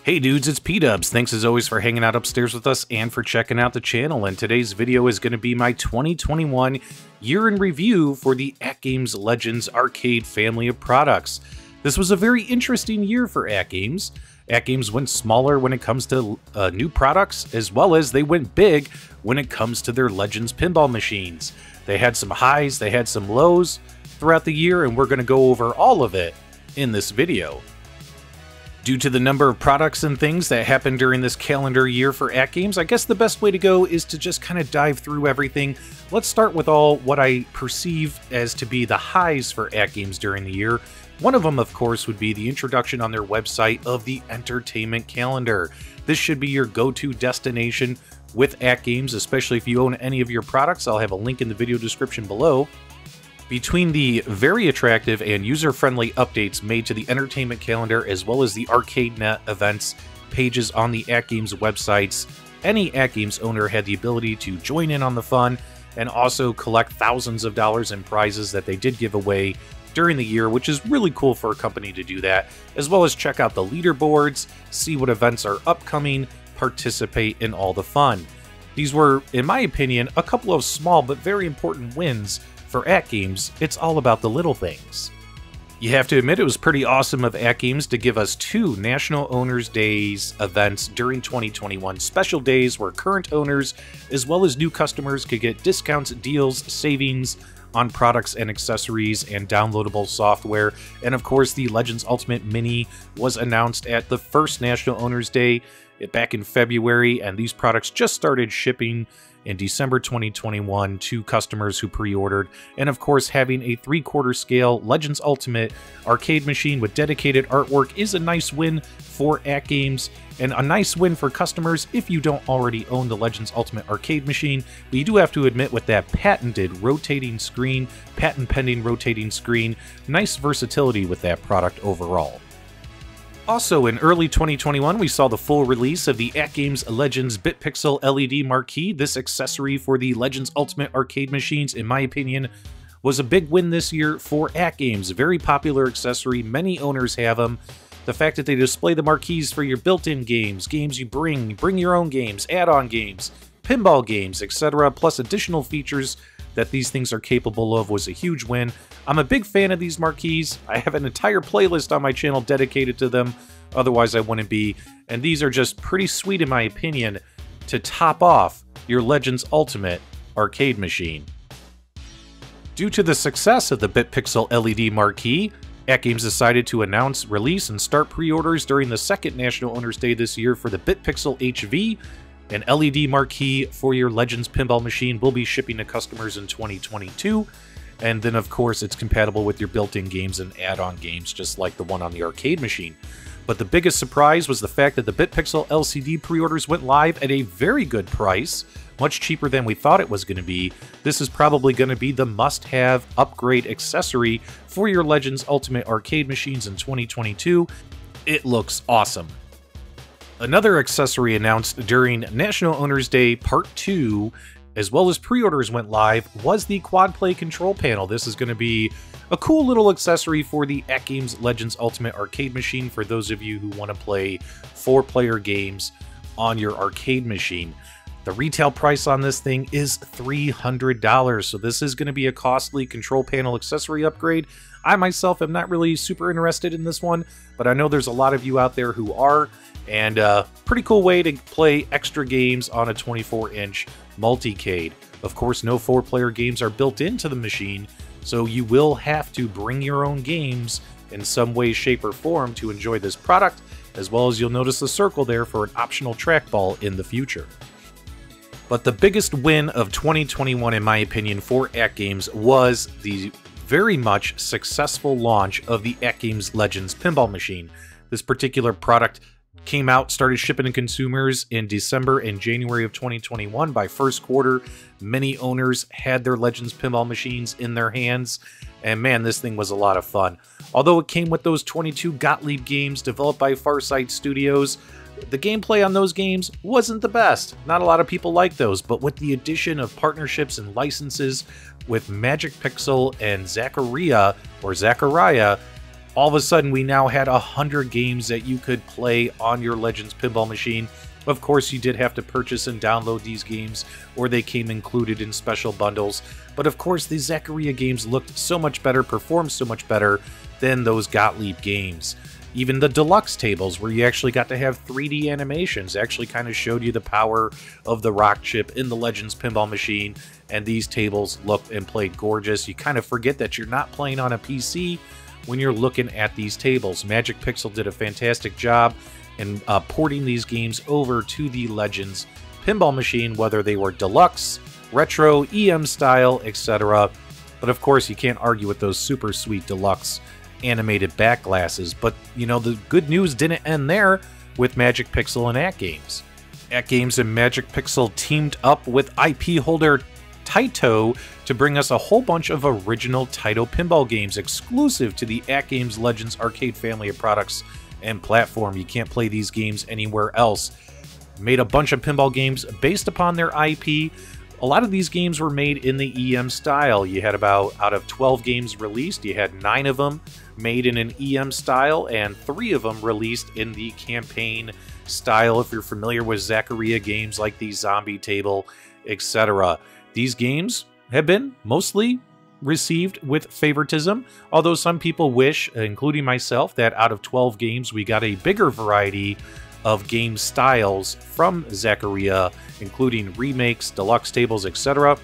Hey dudes, it's PDubs. Thanks as always for hanging out upstairs with us and for checking out the channel. And today's video is going to be my 2021 year in review for the AtGames Legends Arcade family of products. This was a very interesting year for AtGames. AtGames went smaller when it comes to new products, as well as they went big when it comes to their Legends pinball machines. They had some highs, they had some lows throughout the year, and we're going to go over all of it in this video. Due to the number of products and things that happened during this calendar year for AtGames, I guess the best way to go is to just kind of dive through everything. Let's start with what I perceive as to be the highs for AtGames during the year. One of them, of course, would be the introduction on their website of the entertainment calendar. This should be your go-to destination with AtGames, especially if you own any of your products. I'll have a link in the video description below. Between the very attractive and user-friendly updates made to the entertainment calendar, as well as the Arcadenet Events pages on the AtGames websites, any AtGames owner had the ability to join in on the fun and also collect thousands of dollars in prizes that they did give away during the year, which is really cool for a company to do that, as well as check out the leaderboards, see what events are upcoming, participate in all the fun. These were, in my opinion, a couple of small but very important wins. For AtGames, it's all about the little things. You have to admit it was pretty awesome of AtGames to give us 2 National Owners Days events during 2021, special days where current owners as well as new customers could get discounts, deals, savings on products and accessories and downloadable software. And of course, the Legends Ultimate Mini was announced at the first National Owners Day back in February, and these products just started shipping in December 2021 to customers who pre-ordered. And of course, having a 3/4 scale Legends Ultimate arcade machine with dedicated artwork is a nice win for AtGames, and a nice win for customers if you don't already own the Legends Ultimate arcade machine. But you do have to admit, with that patented rotating screen, patent pending rotating screen, nice versatility with that product overall. Also, in early 2021, we saw the full release of the AtGames Legends Bitpixel LED Marquee. This accessory for the Legends Ultimate arcade machines, in my opinion, was a big win this year for AtGames. Very popular accessory, many owners have them. The fact that they display the marquees for your built-in games, games you bring your own games, add-on games, pinball games, etc., plus additional features that these things are capable of was a huge win. I'm a big fan of these marquees. I have an entire playlist on my channel dedicated to them, otherwise I wouldn't be, and these are just pretty sweet in my opinion to top off your Legends Ultimate arcade machine. Due to the success of the Bitpixel LED Marquee, AtGames decided to announce, release, and start pre-orders during the second National Owners Day this year for the Bitpixel HV. An LED marquee for your Legends pinball machine will be shipping to customers in 2022. And then, of course, it's compatible with your built-in games and add-on games, just like the one on the arcade machine. But the biggest surprise was the fact that the Bitpixel LCD pre-orders went live at a very good price, much cheaper than we thought it was going to be. This is probably going to be the must-have upgrade accessory for your Legends Ultimate arcade machines in 2022. It looks awesome. Another accessory announced during National Owners Day Part 2, as well as pre-orders went live, was the Quad Play control panel. This is going to be a cool little accessory for the AtGames Legends Ultimate arcade machine for those of you who want to play 4-player games on your arcade machine. The retail price on this thing is $300, so this is going to be a costly control panel accessory upgrade. I myself am not really super interested in this one, but I know there's a lot of you out there who are, and pretty cool way to play extra games on a 24-inch multicade. Of course, no 4-player games are built into the machine, so you will have to bring your own games in some way, shape, or form to enjoy this product, as well as you'll notice the circle there for an optional trackball in the future. But the biggest win of 2021, in my opinion, for AtGames was the very much successful launch of the AtGames Legends Pinball Machine. This particular product came out, started shipping to consumers in December and January of 2021. By first quarter, many owners had their Legends pinball machines in their hands, and man, this thing was a lot of fun. Although it came with those 22 Gottlieb games developed by Farsight Studios, the gameplay on those games wasn't the best. Not a lot of people like those, but with the addition of partnerships and licenses with Magic Pixel and Zachariah, All of a sudden, we now had 100 games that you could play on your Legends Pinball Machine. Of course, you did have to purchase and download these games, or they came included in special bundles. But of course, the Zaccaria games looked so much better, performed so much better than those Gottlieb games. Even the deluxe tables, where you actually got to have 3D animations, actually kind of showed you the power of the rock chip in the Legends Pinball Machine, and these tables looked and played gorgeous. You kind of forget that you're not playing on a PC when you're looking at these tables. Magic Pixel did a fantastic job in porting these games over to the Legends Pinball Machine, whether they were deluxe, retro, EM style, etc. But of course, you can't argue with those super sweet deluxe animated back glasses. But you know, the good news didn't end there with Magic Pixel and AtGames. AtGames and Magic Pixel teamed up with IP holder Taito to bring us a whole bunch of original Taito pinball games exclusive to the AtGames Legends Arcade family of products and platform. You can't play these games anywhere else. Made a bunch of pinball games based upon their IP. A lot of these games were made in the EM style. You had about, out of 12 games released, you had 9 of them made in an EM style and 3 of them released in the campaign style. If you're familiar with Zaccaria games like the Zombie Table, etc. These games have been mostly received with favoritism, although some people wish, including myself, that out of 12 games we got a bigger variety of game styles from Zaccaria, including remakes, deluxe tables, etc.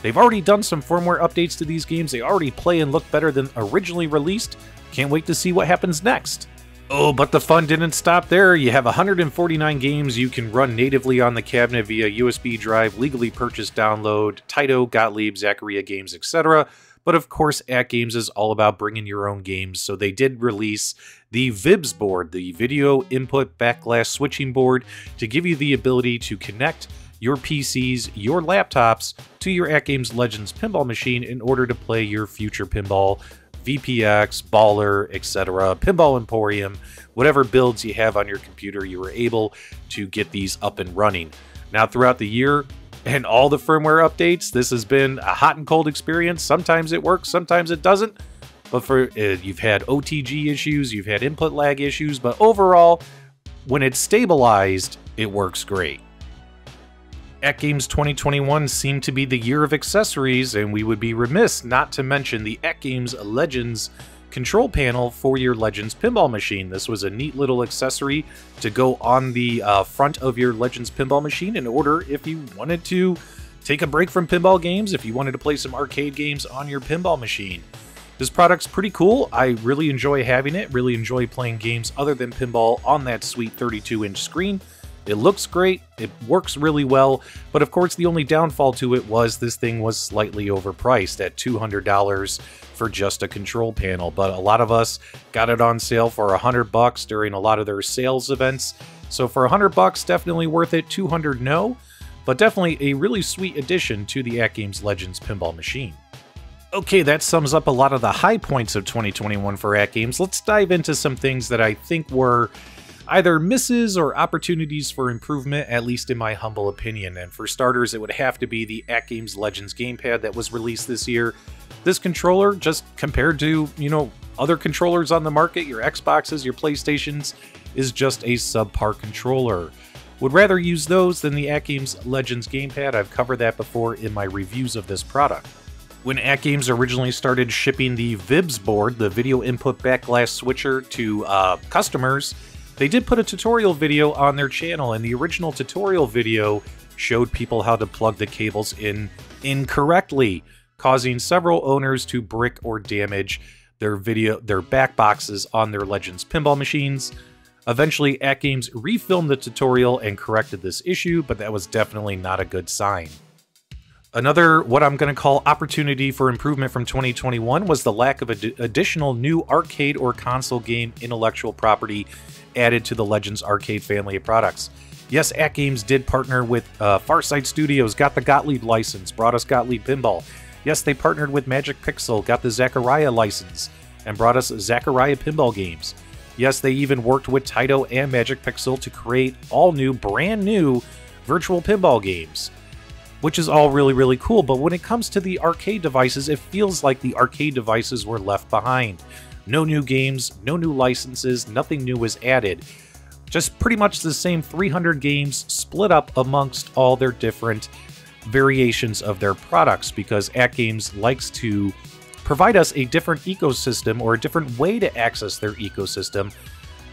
They've already done some firmware updates to these games. They already play and look better than originally released. Can't wait to see what happens next. Oh, but the fun didn't stop there. You have 149 games you can run natively on the cabinet via USB drive, legally purchased download, Taito, Gottlieb, Zaccaria games, etc. But of course, AtGames is all about bringing your own games, so they did release the VIBS board, the Video Input Backglass Switching Board, to give you the ability to connect your PCs, your laptops, to your AtGames Legends Pinball Machine in order to play your future pinball, VPX, Baller, etc., Pinball Emporium, whatever builds you have on your computer, you were able to get these up and running. Now, throughout the year and all the firmware updates, this has been a hot and cold experience. Sometimes it works, sometimes it doesn't. But for you've had OTG issues, you've had input lag issues, but overall, when it's stabilized, it works great. AtGames 2021 seemed to be the year of accessories, and we would be remiss not to mention the AtGames Legends control panel for your Legends Pinball Machine. This was a neat little accessory to go on the front of your Legends Pinball Machine in order if you wanted to take a break from pinball games, if you wanted to play some arcade games on your pinball machine. This product's pretty cool. I really enjoy having it, really enjoy playing games other than pinball on that sweet 32-inch screen. It looks great, it works really well, but of course the only downfall to it was this thing was slightly overpriced at $200 for just a control panel. But a lot of us got it on sale for $100 during a lot of their sales events. So for $100, definitely worth it. $200, no, but definitely a really sweet addition to the AtGames Legends Pinball Machine. Okay, that sums up a lot of the high points of 2021 for AtGames. Let's dive into some things that I think were either misses or opportunities for improvement, at least in my humble opinion. And for starters, it would have to be the AtGames Legends Gamepad that was released this year. This controller, just compared to, other controllers on the market, your Xboxes, your PlayStations, is just a subpar controller. Would rather use those than the AtGames Legends Gamepad. I've covered that before in my reviews of this product. When AtGames originally started shipping the VIBS board, the Video Input Backglass Switcher, to customers, they did put a tutorial video on their channel, and the original tutorial video showed people how to plug the cables in incorrectly, causing several owners to brick or damage their back boxes on their Legends pinball machines. Eventually, AtGames refilmed the tutorial and corrected this issue, but that was definitely not a good sign. Another, what I'm going to call opportunity for improvement from 2021 was the lack of additional new arcade or console game intellectual property added to the Legends Arcade family of products. Yes, AtGames did partner with Farsight Studios, got the Gottlieb license, brought us Gottlieb Pinball. Yes, they partnered with Magic Pixel, got the Zaccaria license, and brought us Zaccaria pinball games. Yes, they even worked with Taito and Magic Pixel to create all new, brand new virtual pinball games, which is all really, really cool. But when it comes to the arcade devices, it feels like the arcade devices were left behind. No new games, no new licenses, nothing new was added. Just pretty much the same 300 games split up amongst all their different variations of their products, because AtGames likes to provide us a different ecosystem or a different way to access their ecosystem.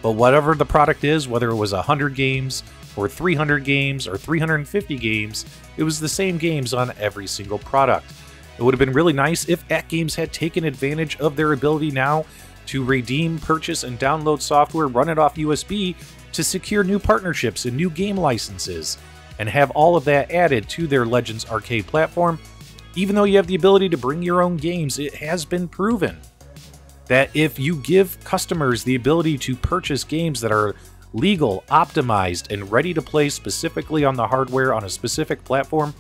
But whatever the product is, whether it was 100 games or 300 games or 350 games, it was the same games on every single product. It would have been really nice if AtGames had taken advantage of their ability now to redeem, purchase, and download software, run it off USB to secure new partnerships and new game licenses, and have all of that added to their Legends Arcade platform. Even though you have the ability to bring your own games, it has been proven that if you give customers the ability to purchase games that are legal, optimized, and ready to play specifically on the hardware on a specific platform,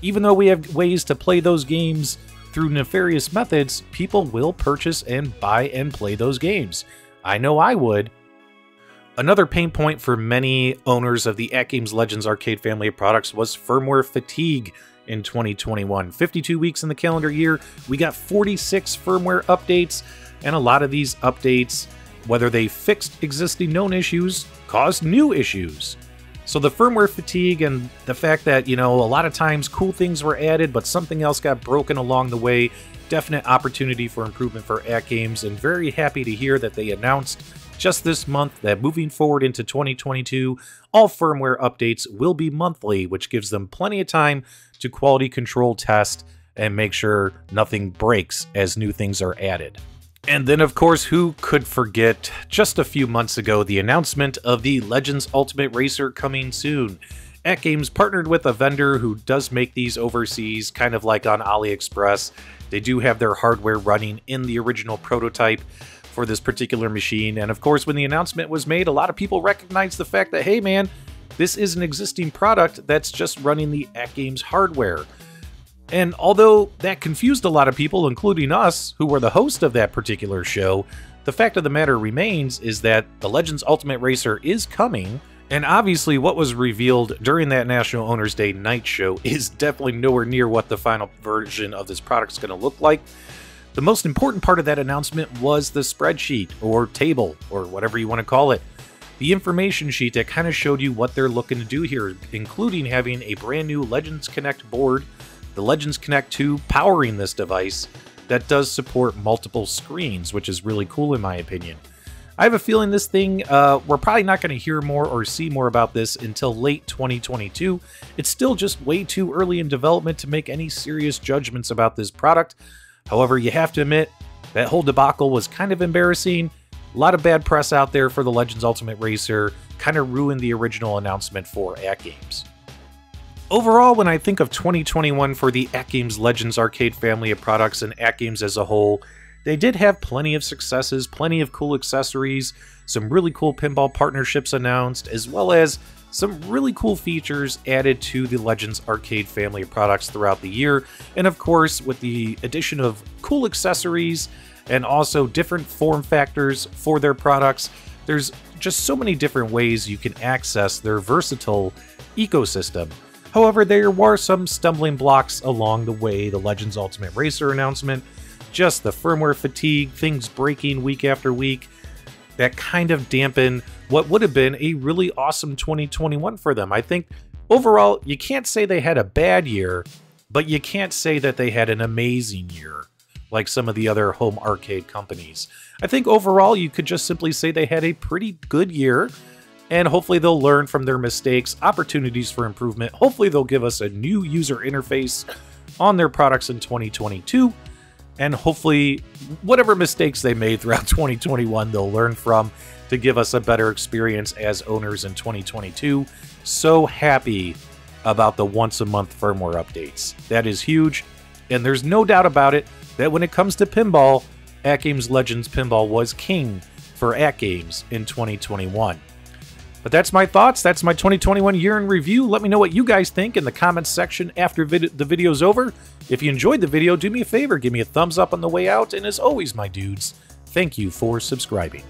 even though we have ways to play those games through nefarious methods, people will purchase and buy and play those games. I know I would. Another pain point for many owners of the AtGames Legends Arcade family of products was firmware fatigue in 2021. 52 weeks in the calendar year, we got 46 firmware updates, and a lot of these updates, whether they fixed existing known issues, caused new issues. So the firmware fatigue and the fact that, a lot of times cool things were added, but something else got broken along the way, definite opportunity for improvement for AtGames, and very happy to hear that they announced just this month that moving forward into 2022, all firmware updates will be monthly, which gives them plenty of time to quality control test and make sure nothing breaks as new things are added. And then, of course, who could forget just a few months ago the announcement of the Legends Ultimate Racer coming soon. AtGames partnered with a vendor who does make these overseas, kind of like on AliExpress. They do have their hardware running in the original prototype for this particular machine. And of course, when the announcement was made, a lot of people recognized the fact that, hey man, this is an existing product that's just running the AtGames hardware. And although that confused a lot of people, including us, who were the host of that particular show, the fact of the matter remains is that the Legends Ultimate Racer is coming, and obviously what was revealed during that National Owners Day night show is definitely nowhere near what the final version of this product is going to look like. The most important part of that announcement was the spreadsheet, or table, or whatever you want to call it. The information sheet that kind of showed you what they're looking to do here, including having a brand new Legends Connect board, the Legends Connect 2 powering this device that does support multiple screens, which is really cool in my opinion. I have a feeling this thing, we're probably not going to hear more or see more about this until late 2022. It's still just way too early in development to make any serious judgments about this product. However, you have to admit, that whole debacle was kind of embarrassing. A lot of bad press out there for the Legends Ultimate Racer, kind of ruined the original announcement for AtGames. Overall, when I think of 2021 for the AtGames Legends Arcade family of products and AtGames as a whole, they did have plenty of successes, plenty of cool accessories, some really cool pinball partnerships announced, as well as some really cool features added to the Legends Arcade family of products throughout the year. And of course, with the addition of cool accessories and also different form factors for their products, there's just so many different ways you can access their versatile ecosystem. However, there were some stumbling blocks along the way. The Legends Ultimate Racer announcement, just the firmware fatigue, things breaking week after week, that kind of dampened what would have been a really awesome 2021 for them. I think overall, you can't say they had a bad year, but you can't say that they had an amazing year like some of the other home arcade companies. I think overall, you could just simply say they had a pretty good year, and hopefully they'll learn from their mistakes, opportunities for improvement. Hopefully they'll give us a new user interface on their products in 2022, and hopefully whatever mistakes they made throughout 2021 they'll learn from to give us a better experience as owners in 2022. So happy about the once-a-month firmware updates. That is huge, and there's no doubt about it that when it comes to pinball, AtGames Legends Pinball was king for AtGames in 2021. But that's my thoughts. That's my 2021 year in review. Let me know what you guys think in the comments section after the video's over. If you enjoyed the video, do me a favor, give me a thumbs up on the way out. And as always, my dudes, thank you for subscribing.